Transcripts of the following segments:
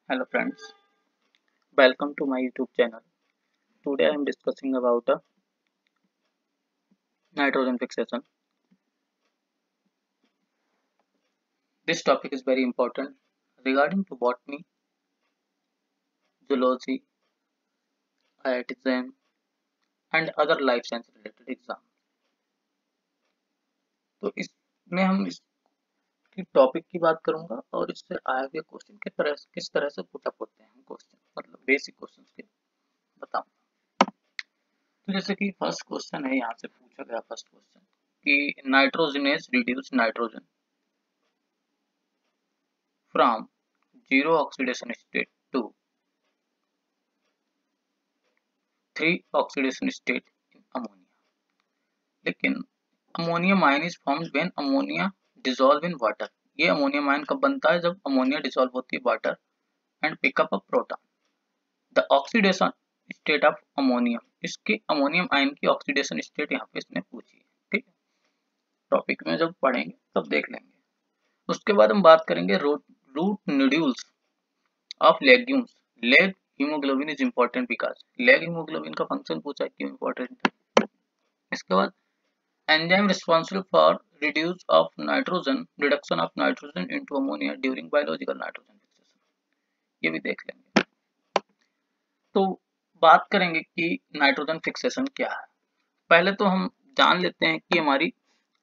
Hello friends, welcome to my YouTube channel. Today I am discussing about nitrogen fixation. This topic is very important regarding to botany, zoology, IIT JAM and other life science related exams. तो इसमें हम इसकी topic की बात करूंगा और इससे आए हुए क्वेश्चन किस तरह से पुटअप होते हैं क्वेश्चन मतलब बेसिक क्वेश्चन के बताऊंगा। तो जैसे कि फर्स्ट क्वेश्चन है यहाँ से पूछा गया फर्स्ट क्वेश्चन कि nitrogenase reduce nitrogen from zero oxidation state to 3 oxidation state in ammonia. लेकिन ammonium ion is formed when ammonia dissolve in water. ये अमोनियम आयन कब बनता है? जब अमोनिया डिसॉल्व होती है water and pick up a proton. The oxidation state of ammonium, इसके ammonium ion की ऑक्सीडेशन स्टेट यहाँ पे इसने पूछी है। ठीक है, टॉपिक में जब पढ़ेंगे तब देख लेंगे। उसके बाद हम बात करेंगे root nodules of legumes. Leg haemoglobin is important because leg haemoglobin का फंक्शन पूछा है, क्यों इंपॉर्टेंट है। इसके बाद enzyme responsible for reduction of nitrogen into ammonia during biological nitrogen fixation, ये भी देख लेंगे। तो बात करेंगे कि नाइट्रोजन फिक्सेशन क्या है। पहले तो हम जान लेते हैं कि हमारी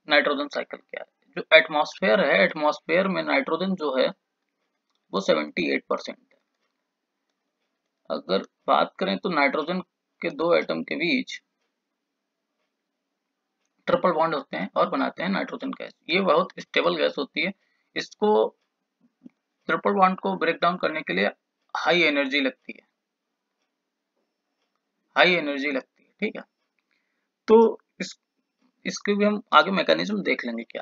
नाइट्रोजन साइकिल क्या है। जो एटमॉस्फेयर है, एटमॉस्फेयर में नाइट्रोजन जो है वो 78% है। अगर बात करें तो नाइट्रोजन के दो एटम के बीच ट्रिपल बॉन्ड होते हैं और बनाते हैं नाइट्रोजन गैस। ये बहुत स्टेबल गैस होती है। इसको ट्रिपल बॉन्ड को ब्रेक डाउन करने के लिए हाई एनर्जी लगती है, ठीक है। तो इसके भी हम आगे मैकेनिज्म देख लेंगे क्या।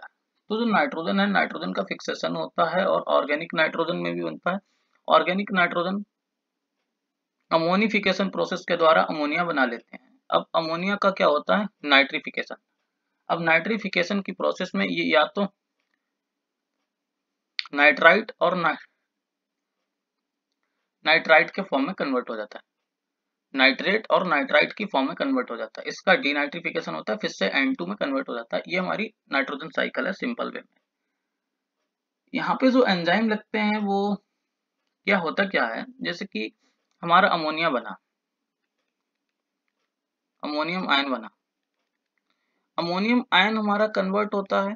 तो जो नाइट्रोजन है, नाइट्रोजन का फिक्सेशन होता है और ऑर्गेनिक नाइट्रोजन में भी बनता है। ऑर्गेनिक नाइट्रोजन अमोनिफिकेशन प्रोसेस के द्वारा अमोनिया बना लेते हैं। अब अमोनिया का क्या होता है? नाइट्रिफिकेशन। अब नाइट्रिफिकेशन की प्रोसेस में ये या तो नाइट्राइट और नाइट्राइट के फॉर्म में कन्वर्ट हो जाता है, नाइट्रेट और नाइट्राइट की फॉर्म में कन्वर्ट हो जाता है। इसका डीनाइट्रिफिकेशन होता है, फिर से N2 में कन्वर्ट हो जाता है। ये हमारी नाइट्रोजन साइकिल है सिंपल वे में। यहाँ पे जो एंजाइम लगते हैं वो क्या होता क्या है, जैसे कि हमारा अमोनिया बना, अमोनियम आयन बना, अमोनियम आयन हमारा कन्वर्ट होता है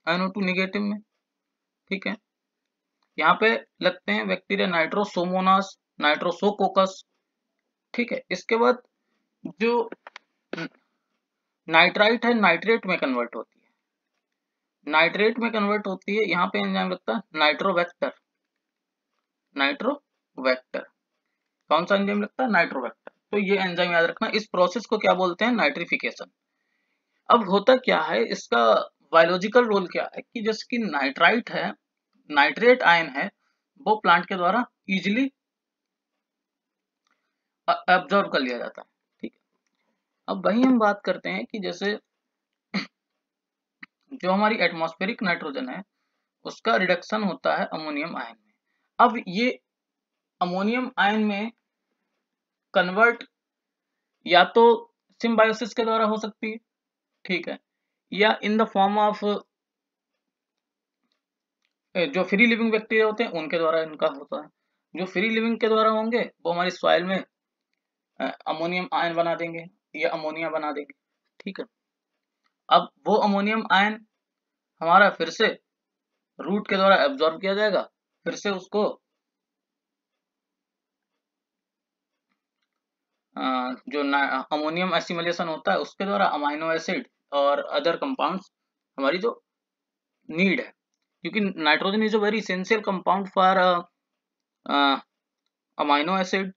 NO2 निगेटिव में। ठीक है, यहाँ पे लगते हैं बैक्टीरिया नाइट्रोसोमोनास, नाइट्रोसोकोकस। ठीक है, इसके बाद जो नाइट्राइट है नाइट्रेट में कन्वर्ट होती है, नाइट्रेट में कन्वर्ट होती है। यहाँ पे एंजाइम लगता है नाइट्रोवेक्टर, नाइट्रोवेक्टर। कौन सा एंजाइम लगता है? नाइट्रोवेक्टर। तो ये एंजाइम याद रखना। इस प्रोसेस को क्या बोलते हैं? नाइट्रिफिकेशन। अब होता क्या है, इसका बायोलॉजिकल रोल क्या है कि जैसे कि नाइट्राइट है, नाइट्रेट आयन है, वो प्लांट के द्वारा इजिली एब्जॉर्ब कर लिया जाता है। ठीक है, अब वही हम बात करते हैं कि जैसे जो हमारी एटमॉस्फेरिक नाइट्रोजन है उसका रिडक्शन होता है अमोनियम आयन में। अब ये अमोनियम आयन में कन्वर्ट या तो सिम्बायोसिस के द्वारा हो सकती है, ठीक है, या इन द फॉर्म ऑफ जो फ्री लिविंग बैक्टीरिया होते हैं उनके द्वारा इनका होता है। जो फ्री लिविंग के द्वारा होंगे वो हमारी सॉइल में अमोनियम आयन बना देंगे या अमोनिया बना देंगे। ठीक है, अब वो अमोनियम आयन हमारा फिर से रूट के द्वारा एब्जॉर्ब किया जाएगा, फिर से उसको जो अमोनियम एसिमिलेशन होता है उसके द्वारा अमाइनो एसिड और अदर कंपाउंड्स हमारी जो नीड है, क्योंकि nitrogen is a very essential compound for amino acid,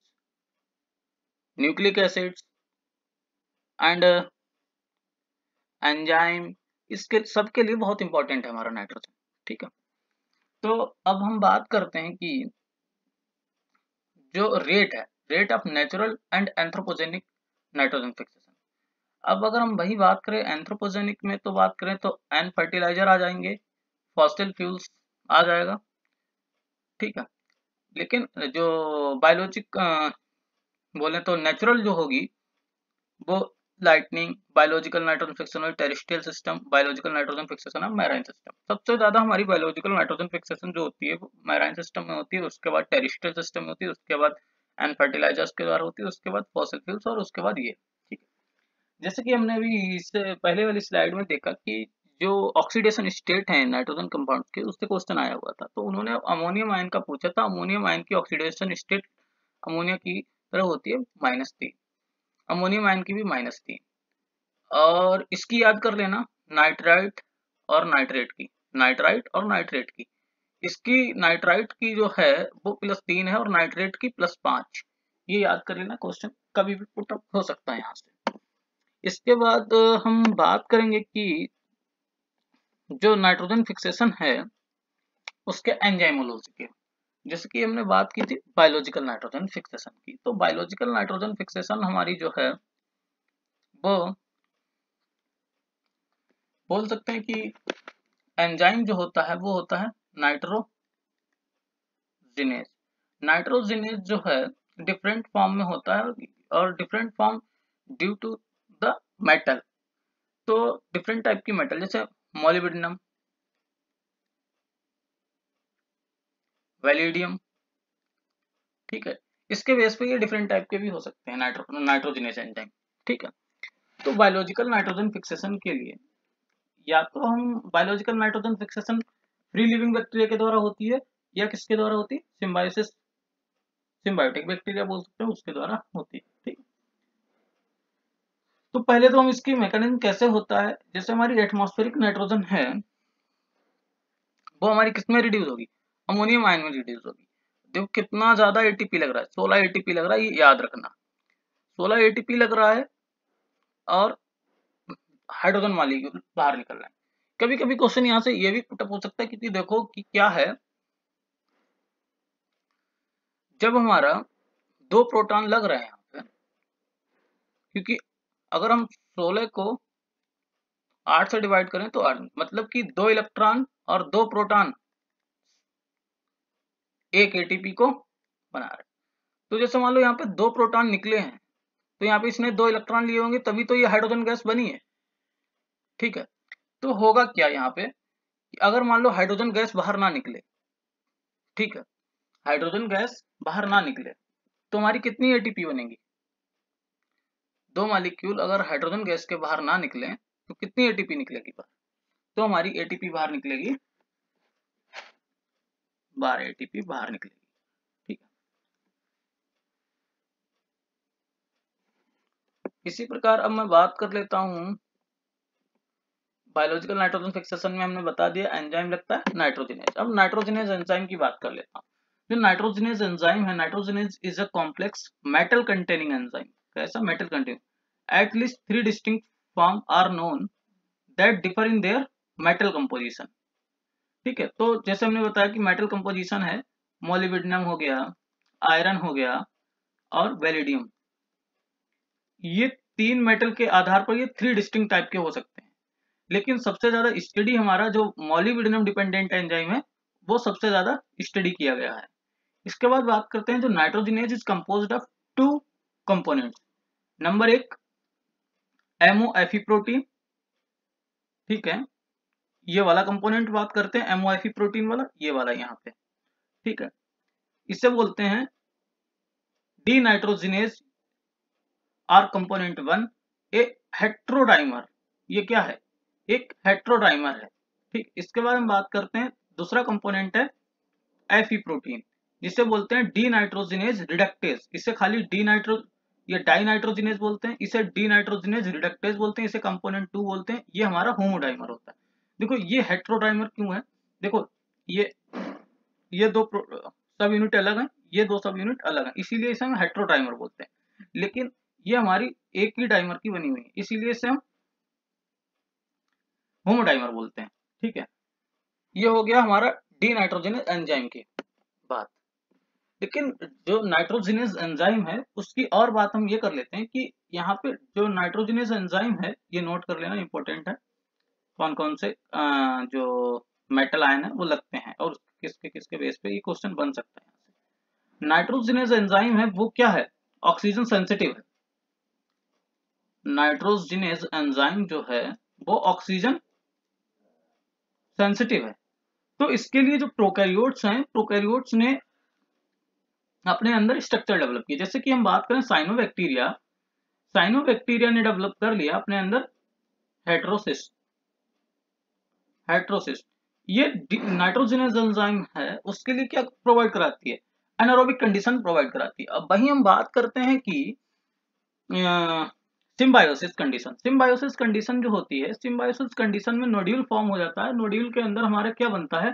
nucleic acids and enzyme, इसके सबके लिए बहुत इंपॉर्टेंट है हमारा नाइट्रोजन। ठीक है, तो अब हम बात करते हैं कि जो रेट है, rate of natural and anthropogenic nitrogen fixation. अब अगर हम वही बात करें एंथ्रोपोजेनिक में, तो बात करें तो एन फर्टिलाइजर आ जाएंगे, फॉसिल फ्यूल्स आ जाएगा, ठीक है। लेकिन जो बायोलॉजिक बोले तो नेचुरल जो होगी वो lightning, biological nitrogen fixation of terrestrial system, biological nitrogen fixation of marine system. सबसे ज्यादा हमारी बायोलॉजिकल नाइट्रोजन फिक्सेशन जो होती है वो मैराइन सिस्टम में होती है, उसके बाद टेरेस्ट्रियल सिस्टम में होती है, उसके बाद एंड फर्टिलाइजर्स के द्वारा होती है, उसके बाद फॉसिल फ्यूल्स और उसके बाद ये। ठीक है, जैसे कि हमने अभी इससे पहले वाली स्लाइड में देखा कि जो ऑक्सीडेशन स्टेट है नाइट्रोजन कंपाउंड के, उससे क्वेश्चन आया हुआ था, तो उन्होंने अमोनियम आयन का पूछा था। अमोनियम आयन की ऑक्सीडेशन स्टेट अमोनिया की तरह होती है -3, अमोनियम आयन की भी -3। और इसकी याद कर लेना नाइट्राइट और नाइट्रेट की, नाइट्राइट और नाइट्रेट की। इसकी नाइट्राइट की जो है वो +3 है और नाइट्रेट की +5। ये याद कर लेना, क्वेश्चन कभी भी पुट अप हो सकता है यहाँ से। इसके बाद हम बात करेंगे कि जो नाइट्रोजन फिक्सेशन है उसके एंजाइमोलॉजी के। जैसे कि हमने बात की थी बायोलॉजिकल नाइट्रोजन फिक्सेशन की, तो बायोलॉजिकल नाइट्रोजन फिक्सेशन हमारी जो है वो बोल सकते हैं कि एंजाइम जो होता है वो होता है नाइट्रोजिनेज। नाइट्रोजिनेज जो है डिफरेंट फॉर्म में होता है और different form due to the metal. तो डिफरेंट टाइप की मेटल जैसे मोलिब्डेनम, वैलिडियम, ठीक है, इसके बेस पे ये डिफरेंट टाइप के भी हो सकते हैं नाइट्रोजिनेज एंजाइम। ठीक है, तो बायोलॉजिकल नाइट्रोजन फिक्सेशन के लिए या तो हम biological nitrogen fixation free living bacteria के द्वारा होती है या किसके द्वारा होती है, सिम्बायोसिस, सिम्बायोटिक बैक्टीरिया बोल सकते हैं, उसके द्वारा होती है। ठीक, तो पहले तो हम इसकी मैकेनिज्म कैसे होता है, जैसे हमारी एटमॉस्फेरिक नाइट्रोजन है वो हमारी किस में रिड्यूस होगी, अमोनियम आयन में रिड्यूस होगी। देखो कितना ज्यादा एटीपी लग रहा है, 16 एटीपी लग रहा है, ये याद रखना 16 एटीपी लग रहा है और हाइड्रोजन मॉलिक्यूल बाहर निकल रहा है। कभी कभी क्वेश्चन यहाँ से ये भी पुटअप हो सकता है कि देखो कि क्या है, जब हमारा 2 प्रोटॉन लग रहे हैं यहाँ पे, क्योंकि अगर हम 16 को 8 से डिवाइड करें तो 8, मतलब कि 2 इलेक्ट्रॉन और 2 प्रोटॉन एक एटीपी को बना रहे हैं। तो जैसे मान लो यहाँ पे 2 प्रोटॉन निकले हैं, तो यहाँ पे इसने 2 इलेक्ट्रॉन लिए होंगे तभी तो ये हाइड्रोजन गैस बनी है। ठीक है, तो होगा क्या यहाँ पे कि अगर मान लो हाइड्रोजन गैस बाहर ना निकले, ठीक है, हाइड्रोजन गैस बाहर ना निकले तो हमारी कितनी एटीपी बनेगी, 2 मॉलिक्यूल अगर हाइड्रोजन गैस के बाहर ना निकले तो कितनी एटीपी निकलेगी बाहर, तो हमारी एटीपी बाहर निकलेगी 12 एटीपी बाहर निकलेगी। ठीक है, इसी प्रकार अब मैं बात कर लेता हूं बायोलॉजिकल नाइट्रोजन फिक्सेशन में हमने बता दिया एंजाइम लगता है नाइट्रोजिनेज। अब नाइट्रोजिनेज एंजाइम की बात कर लेता हूँ। जो नाइट्रोजिनेज एंजाइम है, nitrogenase is a complex metal containing enzyme. कैसा metal containing, at least 3 distinct form are known that differ in their metal composition. ठीक है, तो जैसे हमने बताया कि मेटल कंपोजिशन है, मोलिब्डेनम हो गया, आयरन हो गया और वेलिडियम, ये 3 मेटल के आधार पर ये 3 डिस्टिंक्ट टाइप के हो सकते हैं। लेकिन सबसे ज्यादा स्टडी हमारा जो मोलिब्डेनम डिपेंडेंट एंजाइम है वो सबसे ज्यादा स्टडी किया गया है। इसके बाद बात करते हैं जो nitrogenase is composed of 2 components. Number 1 MOFE protein, ठीक है, ये वाला कंपोनेंट बात करते हैं, MOFE प्रोटीन वाला, ये वाला यहाँ पे, ठीक है, इसे बोलते हैं डी नाइट्रोजिनेज आर कंपोनेंट 1 ए हेट्रोडाइमर। ये क्या है, एक हेट्रोडाइमर है। ठीक, इसके बाद हम बात करते हैं दूसरा कंपोनेंट है एफी प्रोटीन, जिसे बोलते हैं डी नाइट्रोजिनेज रिडक्टेज। इसे खाली डी नाइट्रो, ये डाई नाइट्रोजिनेज बोलते हैं, इसे डी नाइट्रोजिनेज रिडक्टेज बोलते हैं, इसे कंपोनेंट 2 बोलते हैं। ये हमारा होमोडाइमर होता है। देखो ये हेट्रोडाइमर क्यों है, देखो ये दो सब यूनिट अलग हैं, ये 2 सब यूनिट अलग हैं, इसीलिए इसे हम हेट्रोडाइमर बोलते हैं। लेकिन ये हमारी एक ही डाइमर की बनी हुई है, इसीलिए इसे हम होमोडाइमर बोलते हैं। ठीक है, ये हो गया हमारा डी नाइट्रोजिनेज एंजाइम की बात। लेकिन जो नाइट्रोजिनेज एंजाइम है उसकी और बात हम ये कर लेते हैं कि यहाँ पे जो नाइट्रोजिनेज एंजाइम है, ये नोट कर लेना, इंपॉर्टेंट है, कौन कौन से जो मेटल आयन है वो लगते हैं और किसके किसके बेस पे ये क्वेश्चन बन सकता है। यहाँ से नाइट्रोजनस एंजाइम है वो क्या है, ऑक्सीजन सेंसिटिव है। नाइट्रोजनस एंजाइम जो है वो ऑक्सीजन सेंसिटिव है। तो इसके लिए जो प्रोकैरियोट्स हैं, प्रोकैरियोट्स ने अपने अंदर स्ट्रक्चर डेवलप किया। जैसे कि हम बात करें साइनोबैक्टीरिया, साइनोबैक्टीरिया ने डेवलप कर लिया अपने अंदर हेटेरोसिस्ट। हेटेरोसिस्ट ये नाइट्रोजनस एंजाइम है, उसके लिए क्या प्रोवाइड कराती है, एनारोबिक कंडीशन प्रोवाइड कराती है। अब वहीं हम बात करते हैं कि सिम्बायोसिस कंडीशन। सिम्बायोसिस कंडीशन जो होती है, सिम्बायोसिस कंडीशन में नोड्यूल फॉर्म हो जाता है। नोड्यूल के अंदर हमारा क्या बनता है,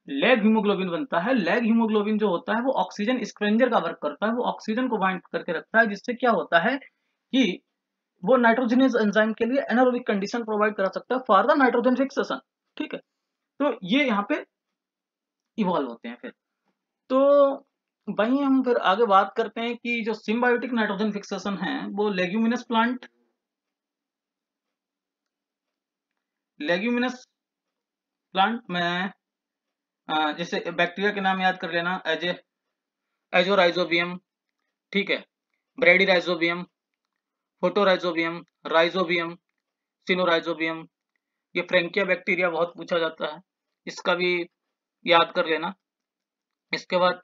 लैग हीमोग्लोबिन बनता है। लैग हीमोग्लोबिन जो होता है वो ऑक्सीजन स्क्वेंजर का वर्क करता है, वो ऑक्सीजन को बाइंड करके रखता है, जिससे क्या होता है कि वो नाइट्रोजनस एंजाइम के लिए एनारोबिक कंडीशन प्रोवाइड करा सकता है फॉर द नाइट्रोजन फिक्सेशन। ठीक है, तो ये यहाँ पे इवॉल्व होते हैं। फिर तो वहीं हम फिर आगे बात करते हैं कि जो सिम्बायोटिक नाइट्रोजन फिक्सेशन है वो लेग्यूमिनस प्लांट, लेग्यूमिनस प्लांट में जैसे बैक्टीरिया के नाम याद कर लेना, एजोराइजोबियम, ठीक है, ब्रेडीराइजोबियम, फोटोराइजोबियम, राइजोबियम, सिनोराइजोबियम। ये फ्रेंकिया बैक्टीरिया बहुत पूछा जाता है, इसका भी याद कर लेना। इसके बाद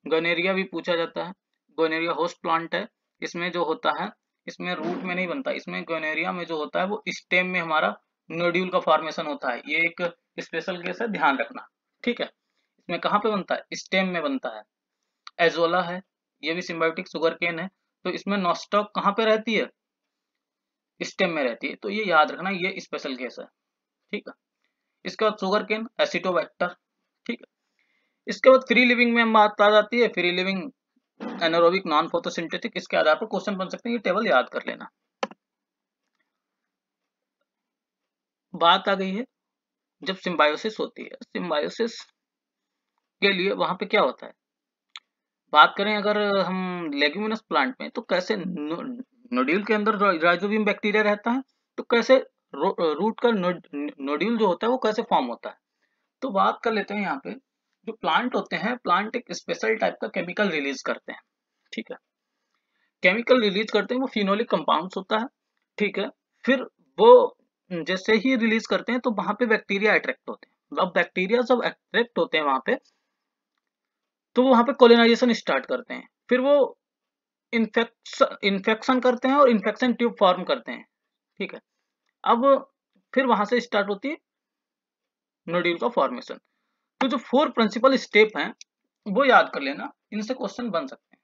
गोनेरिया भी पूछा जाता है। गोनेरिया होस्ट प्लांट है, इसमें जो होता है, इसमें रूट में नहीं बनता, इसमें गोनेरिया में जो होता है वो स्टेम में हमारा नोड्यूल का फॉर्मेशन होता है। ये एक स्पेशल केस है, ध्यान रखना। ठीक है, इसमें कहाँ पे बनता है, स्टेम में बनता है। एजोला है, ये भी सिम्बायोटिक शुगर केन है, तो इसमें नॉस्टॉक कहाँ पे रहती है, स्टेम में रहती है। तो ये याद रखना, ये स्पेशल केस है। ठीक है, इसके बाद शुगर केन, एसिटोबैक्टर। ठीक है, इसके बाद फ्री लिविंग में हम बात आ जाती है, free living, anaerobic, non photosynthetic. इसके आधार पर क्वेश्चन बन सकते हैं, ये टेबल याद कर लेना। बात आ गई है जब सिम्बायोसिस होती है, सिम्बायोसिस के लिए वहां पे क्या होता है, बात करें अगर हम लेग्यूमिनस प्लांट में, तो कैसे नोड्यूल के अंदर राइजोबियम बैक्टीरिया रहता है, तो कैसे रूट का नोड्यूल जो होता है वो कैसे फॉर्म होता है। तो बात कर लेते हैं यहाँ पे, जो प्लांट होते हैं, प्लांट एक स्पेशल टाइप का केमिकल रिलीज करते हैं। ठीक है, केमिकल रिलीज करते हैं, वो फिनोलिक कंपाउंड्स होता है। ठीक है, फिर वो जैसे ही रिलीज करते हैं तो वहां पे बैक्टीरिया अट्रैक्ट होते हैं। अब बैक्टीरिया जब अट्रैक्ट होते हैं वहां पे, तो वो वहां पे कोलोनाइजेशन स्टार्ट करते हैं, फिर वो इन्फेक्शन करते हैं और इन्फेक्शन ट्यूब फॉर्म करते हैं। ठीक है, अब फिर वहां से स्टार्ट होती है नोड्यूल का फॉर्मेशन। तो जो 4 प्रिंसिपल स्टेप हैं वो याद कर लेना, इनसे क्वेश्चन बन सकते हैं।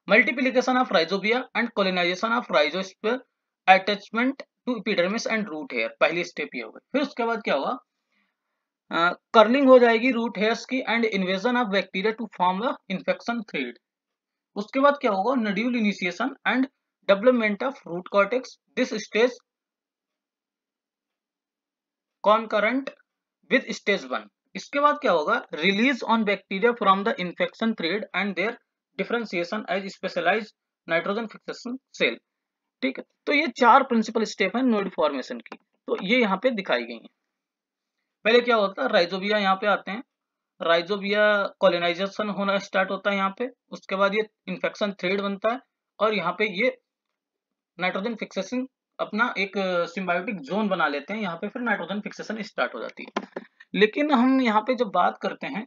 Multiplication of rhizobia and colonisation of rhizosphere, attachment to epidermis and root hair, पहली स्टेप ये हो गई। फिर उसके बाद क्या होगा, कर्लिंग हो जाएगी रूट हेयर्स की, and invasion of bacteria to form the infection thread. उसके बाद क्या होगा, nodule initiation and development of root cortex, this stage concurrent with stage 1। इसके बाद क्या होगा, release on bacteria from the infection thread and their differentiation as specialised nitrogen fixation cell. ठीक है, तो ये 4 प्रिंसिपल स्टेप है नोड फॉर्मेशन की, तो ये यहाँ पे दिखाई गई है। पहले क्या होता है, राइजोबिया यहाँ पे आते हैं, राइजोबिया कोलोनाइजेशन होना स्टार्ट होता है यहाँ पे। उसके बाद ये इन्फेक्शन थ्रेड बनता है, और यहाँ पे ये नाइट्रोजन फिक्सेशन अपना एक सिम्बायोटिक जोन बना लेते हैं। यहाँ पे फिर नाइट्रोजन फिक्सेशन स्टार्ट हो जाती है। लेकिन हम यहाँ पे जब बात करते हैं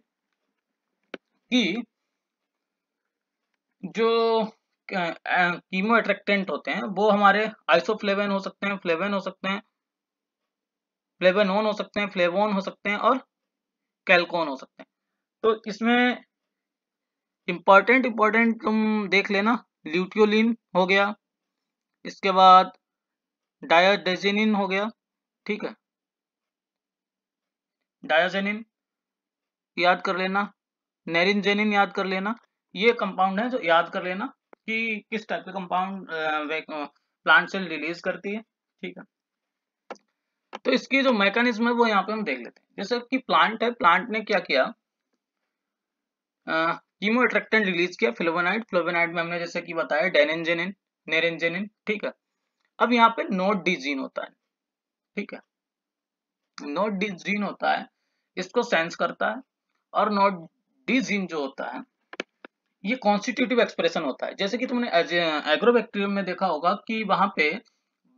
कि जो कीमो अट्रैक्टेंट होते हैं वो हमारे आइसोफ्लेवेन हो सकते हैं, फ्लेवेन हो सकते हैं, फ्लेवेनोन हो सकते हैं, फ्लेवोन हो सकते हैं, और कैल्कोन हो सकते हैं। तो इसमें इंपॉर्टेंट तुम देख लेना, ल्यूटियोलिन हो गया, इसके बाद डायाडेजिनिन हो गया। ठीक है, डायाजेनिन याद कर लेना, नेरिंजेनिन याद कर लेना। ये कंपाउंड है जो याद कर लेना कि किस टाइप के कंपाउंड प्लांट सेल रिलीज करती है। ठीक है, तो इसकी जो मैकेनिज्म है वो यहाँ पे हम देख लेते हैं। जैसे कि प्लांट है, प्लांट ने क्या किया, कीमो अट्रैक्टेंट रिलीज किया, फ्लेवोनाइड। फ्लेवोनाइड में हमने जैसे कि बताया डेनिंजेनिन, नेरिंजेनिन। ठीक है, अब यहाँ पे नोड डी जीन होता है। ठीक है, नोड डी जीन होता है, इसको सेंस करता है। और नोड डी जीन जो होता है ये कॉन्स्टिट्यूटिव एक्सप्रेशन होता है। जैसे कि तुमने एग्रोबैक्टीरियम में देखा होगा कि वहां पे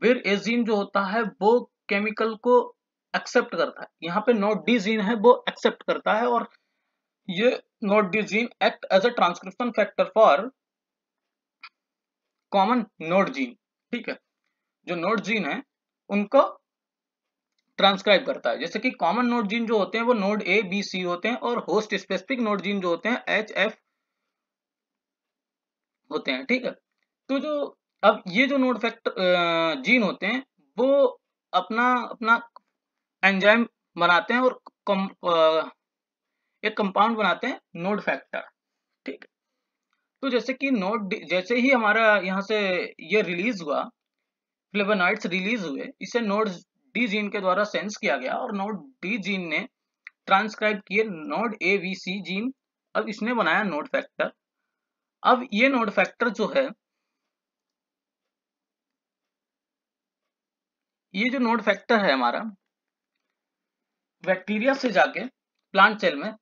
विर ए जीन जो होता है वो केमिकल को एक्सेप्ट करता है, यहाँ पे नोड डी जीन है वो एक्सेप्ट करता है, और ये nod D gene act as a transcription factor for common nod gene. ठीक है, जो नोड जीन है उनको ट्रांसक्राइब करता है। जैसे कि कॉमन नोड जीन जो होते हैं वो नोड ए बी सी होते हैं, और होस्ट स्पेसिफिक नोड जीन जो होते हैं एच एफ होते हैं। ठीक है, तो जो अब ये जो नोड फैक्टर जीन होते हैं वो अपना अपना एंजाइम बनाते हैं, और एक कंपाउंड बनाते हैं नोड फैक्टर। ठीक है, तो जैसे कि जैसे ही हमारा यहाँ से ये रिलीज हुआ, फ्लेवोनॉइड्स रिलीज हुए, इसे नोड डी जीन के द्वारा सेंस किया गया, और नोड डी जीन ने ट्रांसक्राइब किए nod A B C gene. अब इसने बनाया नोड फैक्टर। अब ये नोड फैक्टर जो है, ये जो नोड फैक्टर है हमारा बैक्टीरिया से जाके प्लांट सेल में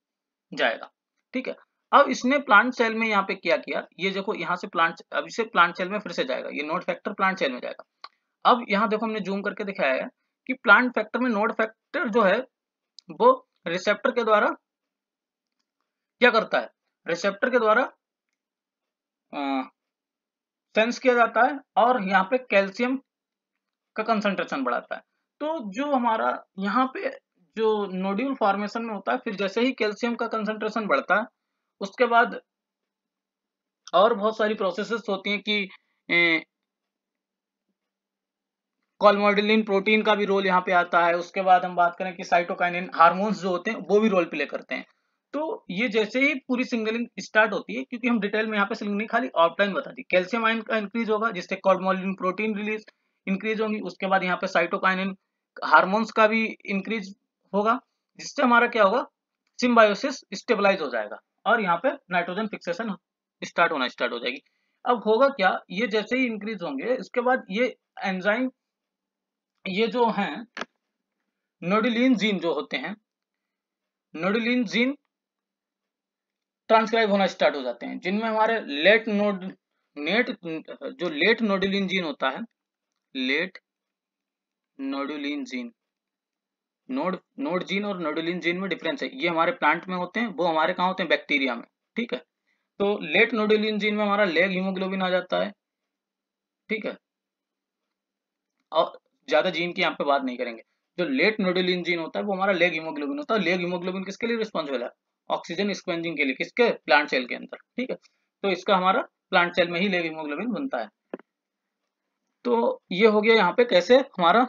जाएगा। ठीक है, अब इसने प्लांट सेल में यहाँ पे क्या किया, ये देखो यहाँ से अब इसे प्लांट सेल में फिर से जाएगा, ये नोड फैक्टर प्लांट सेल में जाएगा। अब यहाँ देखो हमने जूम करके दिखाया है कि प्लांट फैक्टर में नोड फैक्टर जो है वो रिसेप्टर के द्वारा क्या करता है, रिसेप्टर के द्वारा सेंस किया जाता है, और यहाँ पे कैल्शियम का कंसंट्रेशन बढ़ाता है। तो जो हमारा यहाँ पे जो नोड्यूल फॉर्मेशन में होता है, फिर जैसे ही कैल्शियम का कंसंट्रेशन बढ़ता है उसके बाद और बहुत सारी प्रोसेसेस होती हैं कि कॉलमोडिलिन प्रोटीन का भी रोल यहाँ पे आता है। उसके बाद हम बात करें कि साइटोकाइनिन हार्मोन्स जो होते हैं वो भी रोल प्ले करते हैं। तो ये जैसे ही पूरी सिग्नलिंग स्टार्ट होती है, क्योंकि हम डिटेल में यहाँ पे सिग्नलिंग खाली आउटलाइन बता दी, कैल्शियम आयन का इंक्रीज होगा जिससे कॉलमोडिलिन प्रोटीन रिलीज इंक्रीज होगी। उसके बाद यहाँ पे साइटोकाइनिन हार्मोन्स का भी इंक्रीज होगा, जिससे हमारा क्या होगा, सिम्बायोसिस स्टेबलाइज हो जाएगा, और यहाँ पे नाइट्रोजन फिक्सेशन स्टार्ट हो जाएगी। अब होगा क्या, ये जैसे ही इंक्रीज होंगे इसके बाद ये एंजाइम, ये जो हैं नोडिलिन जीन जो होते हैं, नोडिलिन जीन ट्रांसक्राइब होना स्टार्ट हो जाते हैं, जिनमें हमारे लेट नोडिलिन जीन होता है, late nodulin gene, nod gene और नोडिलिन जीन में डिफरेंस है। ये हमारे प्लांट में होते हैं, वो हमारे कहाँ होते हैं, बैक्टीरिया में। ठीक है, तो लेट नोडिलिन जीन में हमारा लेग हीमोग्लोबिन आ जाता है। ठीक है, और ज्यादा जीन की यहाँ पे बात नहीं करेंगे। जो लेट नोडिलिन जीन होता है वो हमारा लेग हीमोग्लोबिन होता है। लेग हीमोग्लोबिन किसके लिए रिस्पॉन्सिबल है, ऑक्सीजन स्क्वेंजिंग के लिए, किसके, प्लांट सेल के अंदर। ठीक है, तो इसका हमारा प्लांट सेल में ही लेग हीमोग्लोबिन बनता है। तो ये हो गया यहाँ पे कैसे हमारा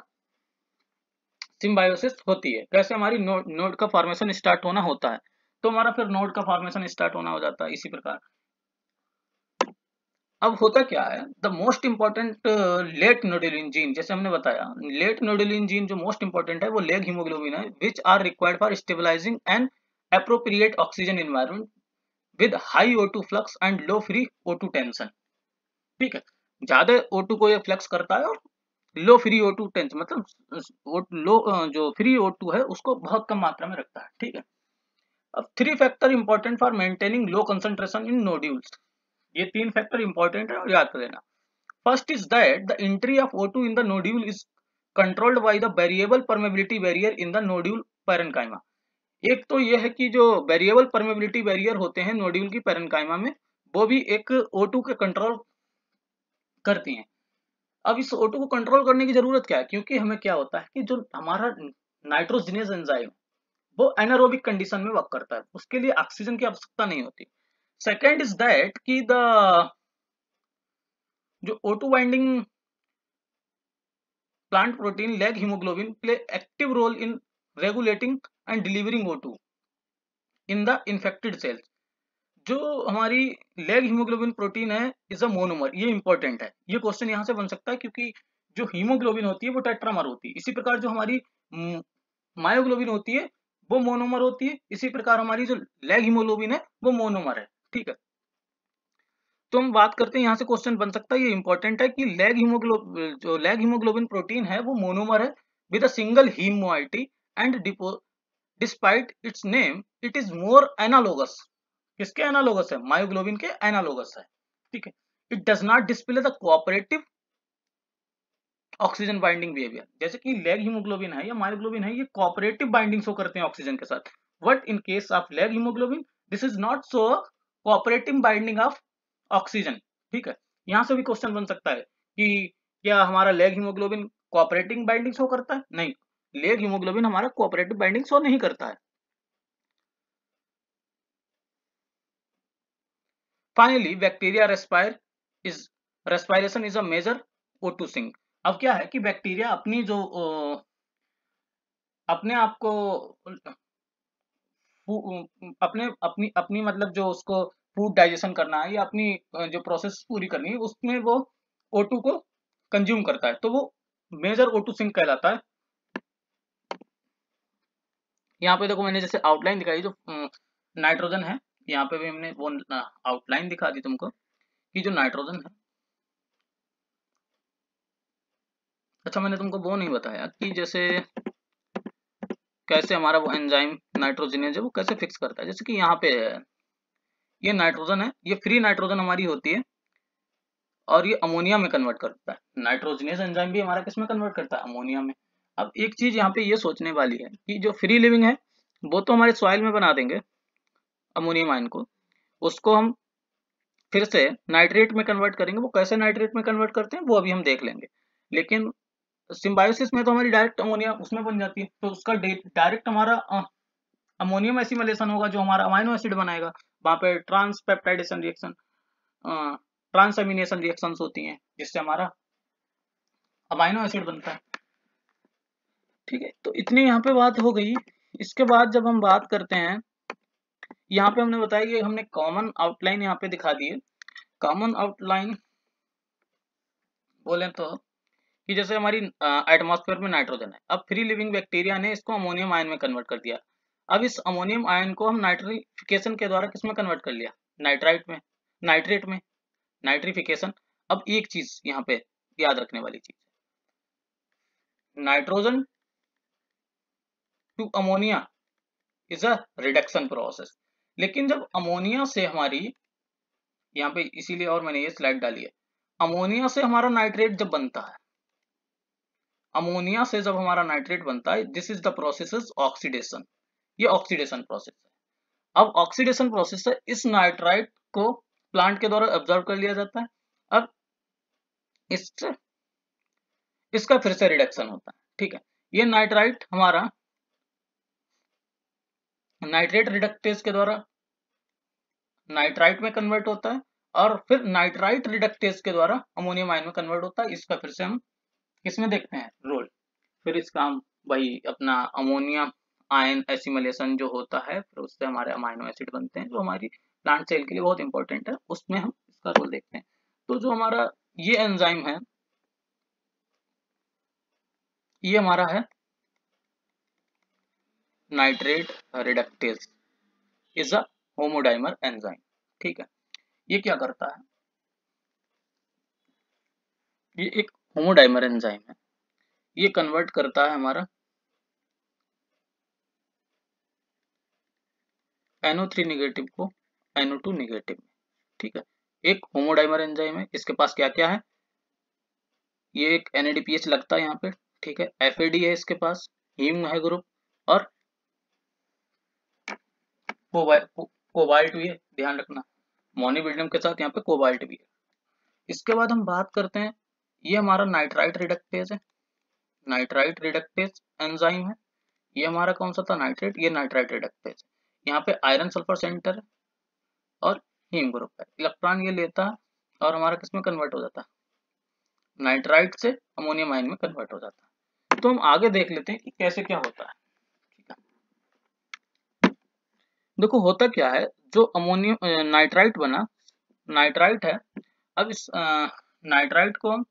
सिम्बायोसिस होती है, कैसे हमारी नोड का फॉर्मेशन स्टार्ट होना होता है। तो हमारा फिर नोड का फॉर्मेशन स्टार्ट होना हो जाता है इसी प्रकार। अब होता क्या है, the most important late nodulin gene, जैसे हमने बताया लेट नोडिलिन जीन जो मोस्ट इंपॉर्टेंट है वो लेग हीमोग्लोबिन है, which are required for stabilising and appropriate oxygen environment with high O2 flux and low free O2 tension. ठीक है, ज्यादा O2 को ये फ्लक्स करता है, और लो फ्री O2 टेंशन मतलब लो जो फ्री O2 है उसको बहुत कम मात्रा में रखता है। ठीक है, अब 3 factor important for maintaining low concentration in nodules, ये 3 फैक्टर इंपॉर्टेंट है और याद कर लेना। First is that the entry of O2 in the nodule is controlled by the variable permeability barrier in the nodule parenchyma। एक तो ये है कि जो वेरिएबल परमेबिलिटी बैरियर होते हैं नोड्यूल की पैरेन्काइमा में, वो भी एक O2 के कंट्रोल करती हैं। अब इस O2 को कंट्रोल करने की जरूरत क्या है, क्योंकि हमें क्या होता है कि जो हमारा नाइट्रोजिनेज एंजाइम वो एनारोबिक कंडीशन में वर्क करता है, उसके लिए ऑक्सीजन की आवश्यकता नहीं होती। सेकेंड इज दैट कि द जो O2 binding plant protein lag hemoglobin play active role in regulating and delivering O2 in the infected cells। जो हमारी लेग हीमोग्लोबिन प्रोटीन है इज अ मोनोमर, ये इंपॉर्टेंट है, ये क्वेश्चन यहाँ से बन सकता है, क्योंकि जो हीमोग्लोबिन होती है वो टेट्रामर होती है, इसी प्रकार जो हमारी मायोग्लोबिन होती है वो मोनोमर होती है, इसी प्रकार हमारी जो लेग हीमोग्लोबिन है वो मोनोमर है। ठीक है, तो हम बात करते हैं, यहाँ से क्वेश्चन बन सकता है, ये इंपॉर्टेंट है कि लेग हीमोग्लोबिन प्रोटीन है वो मोनोमर है with a single heme moiety and despite its name it is more analogous, किसके एनालोगस है, मायोग्लोबिन के एनालोगस है, ठीक है। It does not display the cooperative oxygen binding behaviour, जैसे कि लैग हीमोग्लोबिन है या मायोग्लोबिन है, ये कोऑपरेटिव बाइंडिंग शो करते हैं ऑक्सीजन के साथ, but in case of lag haemoglobin this is not so cooperative binding of oxygen, ठीक है। यहां से भी क्वेश्चन बन सकता है कि क्या हमारा leghemoglobin cooperative binding show करता है, नहीं, लैग हीमोग्लोबिन हमारा कोऑपरेटिव बाइंडिंग शो नहीं करता है। Finally bacteria respiration is a major O2 sink. अब क्या है कि बैक्टीरिया अपनी जो अपने आप को अपने अपनी अपनी मतलब जो उसको फूड डाइजेशन करना है या अपनी जो प्रोसेस पूरी करनी है उसमें वो O2 को कंज्यूम करता है, तो वो मेजर O2 सिंक कहलाता है। यहाँ पे देखो मैंने जैसे आउटलाइन दिखाई, जो नाइट्रोजन है, यहाँ पे भी हमने वो आउटलाइन दिखा दी तुमको कि जो नाइट्रोजन है, अच्छा मैंने तुमको वो नहीं बताया कि जैसे कैसे हमारा वो एंजाइम नाइट्रोजनेज है वो कैसे फिक्स करता है। जैसे कि यहाँ पे है, ये नाइट्रोजन है, ये फ्री नाइट्रोजन हमारी होती है और ये अमोनिया में कन्वर्ट करता है। नाइट्रोजनेज एंजाइम भी हमारा किस में कन्वर्ट करता है, अमोनिया में। अब एक चीज यहाँ पे ये सोचने वाली है कि जो फ्री लिविंग है वो तो हमारे सॉइल में बना देंगे अमोनियम आयन को, उसको हम फिर से नाइट्रेट में कन्वर्ट करेंगे। वो कैसे नाइट्रेट में कन्वर्ट करते हैं वो अभी हम देख लेंगे, लेकिन सिम्बायोसिस में तो हमारी डायरेक्ट अमोनिया उसमें बन जाती है, तो उसका डायरेक्ट हमारा अमोनियम एसिमिलेशन होगा जो हमारा अमाइनो एसिड बनाएगा। वहां पे ट्रांसपेप्टाइडेशन रिएक्शन, ट्रांसएमिनेशन रिएक्शंस होती हैं जिससे हमारा अमाइनो एसिड बनता है, ठीक है। तो इतनी यहाँ पे बात हो गई। इसके बाद जब हम बात करते हैं, यहाँ पे हमने बताया कि हमने कॉमन आउटलाइन यहाँ पे दिखा दी है। कॉमन आउटलाइन बोले तो कि जैसे हमारी एटमॉस्फेयर में नाइट्रोजन है, अब फ्री लिविंग बैक्टीरिया ने इसको अमोनियम आयन में कन्वर्ट कर दिया। अब इस अमोनियम आयन को हम नाइट्रिफिकेशन के द्वारा किसमें कन्वर्ट कर लिया, नाइट्राइट में, नाइट्रेट में, नाइट्रिफिकेशन। अब एक चीज यहाँ पे याद रखने वाली चीज, nitrogen to ammonia is a reduction process. लेकिन जब अमोनिया से हमारी, यहाँ पे इसीलिए और मैंने ये स्लाइड डाली है, अमोनिया से हमारा नाइट्रेट जब बनता है, अमोनिया से जब हमारा नाइट्रेट बनता है, this is the process is oxidation, ये ऑक्सीडेशन प्रोसेस है। अब ऑक्सीडेशन प्रोसेस है, इस नाइट्राइट को प्लांट के द्वारा ऑब्जर्व कर लिया जाता है। अब इससे इसका फिर से रिडक्शन होता है, ठीक है। ये नाइट्राइट हमारा नाइट्रेट रिडक्टेज के द्वारा नाइट्राइट में कन्वर्ट होता है और फिर नाइट्राइट रिडक्टेज के द्वारा अमोनियम आयन में कन्वर्ट होता है। इसका फिर से हम किसमें देखते हैं, रोल। फिर इसका हम वही अपना अमोनियम आयन एसिमिलेशन जो होता है, फिर उससे हमारे अमाइनो एसिड बनते हैं जो हमारी प्लांट सेल के लिए बहुत इंपॉर्टेंट है, उसमें हम इसका रोल देखते हैं। तो जो हमारा ये एंजाइम है, ये हमारा है nitrate reductase is a homodimer enzyme, ठीक है। ये क्या करता है, ये एक होमोडाइमर एंजाइम है, ये कन्वर्ट करता है हमारा NO3 नेगेटिव को NO2 नेगेटिव में, ठीक है। एक होमोडाइमर एंजाइम है, इसके पास क्या क्या है, ये एक NADPH लगता है यहाँ पे, ठीक है। FAD है इसके पास, हीम है ग्रुप, और कोबाल्ट भी है, ध्यान रखना, मोनिबिडियम के साथ यहाँ पे कोबाल्ट भी है। इसके बाद हम बात करते हैं, ये हमारा नाइट्राइट रिडक्टेज है, नाइट्राइट रिडक्टेज एंजाइम है। ये हमारा कौन सा था, नाइट्रेट, ये नाइट्राइट रिडक्टेज। यहाँ पे आयरन सल्फर सेंटर है और हीम ग्रुप है, इलेक्ट्रॉन ये लेता है और हमारा किसमें कन्वर्ट हो जाता है, नाइट्राइट से अमोनियम आयन में कन्वर्ट हो जाता है। तो हम आगे देख लेते हैं कि कैसे क्या होता है, ठीक है। देखो होता क्या है, जो अमोनियम नाइट्राइट बना, नाइट्राइट है, अब इस नाइट्राइट को हम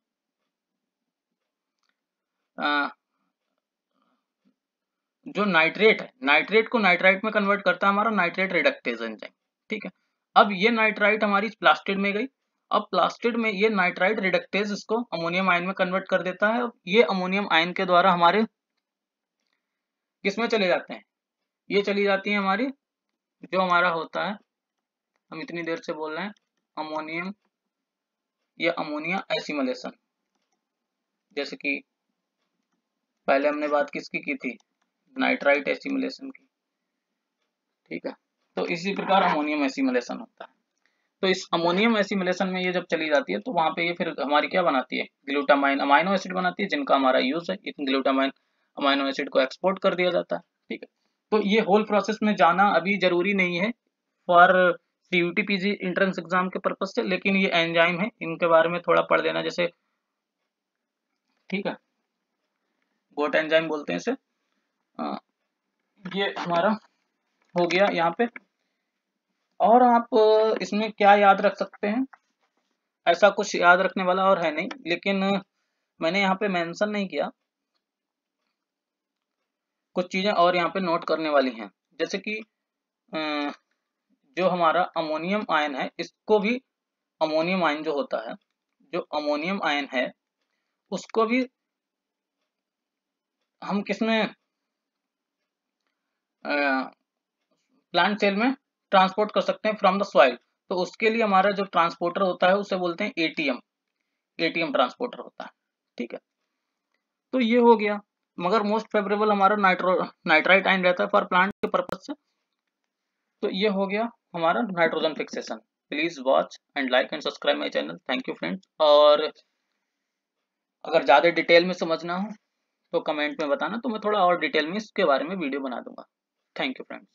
जो नाइट्रेट है, नाइट्रेट को नाइट्राइट में कन्वर्ट करता है हमारा नाइट्रेट रिडक्टेज एंजाइम, ठीक है। अब ये नाइट्राइट हमारी प्लास्टिड में गई, अब प्लास्टिड में ये नाइट्राइट रिडक्टेज इसको अमोनियम आयन में कन्वर्ट कर देता है। अब ये अमोनियम आयन के द्वारा हमारे किसमें चले जाते हैं, ये चली जाती है हमारी, जो हमारा होता है, हम इतनी देर से बोल रहे हैं अमोनियम या अमोनिया एसिमिलेशन। जैसे कि पहले हमने बात किसकी की थी, नाइट्राइट एसिमिलेशन की, ठीक है। तो इसी प्रकार अमोनियम एसिमिलेशन होता है। तो इस अमोनियम एसिमिलेशन में ये जब चली जाती है तो वहां पे ये फिर हमारी क्या बनाती है, ग्लूटामाइन अमाइनो एसिड बनाती है, जिनका हमारा यूज है, इन ग्लूटामाइन अमाइनो एसिड को एक्सपोर्ट कर दिया जाता है, ठीक है। तो ये होल प्रोसेस में जाना अभी जरूरी नहीं है for CUT PG entrance exam के पर्पज से, लेकिन ये एंजाइम है, इनके बारे में थोड़ा पढ़ लेना, जैसे ठीक है, गोट एंजाइम बोलते हैं इसे। ये हमारा हो गया यहाँ पे। और आप इसमें क्या याद रख सकते हैं, ऐसा कुछ याद रखने वाला और है नहीं, लेकिन मैंने यहाँ पे मेंशन नहीं किया, कुछ चीजें और यहाँ पे नोट करने वाली हैं। जैसे कि जो हमारा अमोनियम आयन है, इसको भी, अमोनियम आयन जो होता है, जो अमोनियम आयन है उसको भी हम किसमें, प्लांट सेल में ट्रांसपोर्ट कर सकते हैं फ्रॉम द सॉइल। तो उसके लिए हमारा जो ट्रांसपोर्टर होता है उसे बोलते हैं एटीएम ट्रांसपोर्टर होता है, ठीक है। तो ये हो गया, मगर मोस्ट फेवरेबल हमारा नाइट्राइट आयन रहता है फॉर प्लांट के पर्पज से। तो ये हो गया हमारा nitrogen fixation. Please watch and like and subscribe my channel, thank you friends. और अगर ज़्यादा डिटेल में समझना हो तो कमेंट में बताना, तो मैं थोड़ा और डिटेल में इसके बारे में वीडियो बना दूंगा। Thank you friends.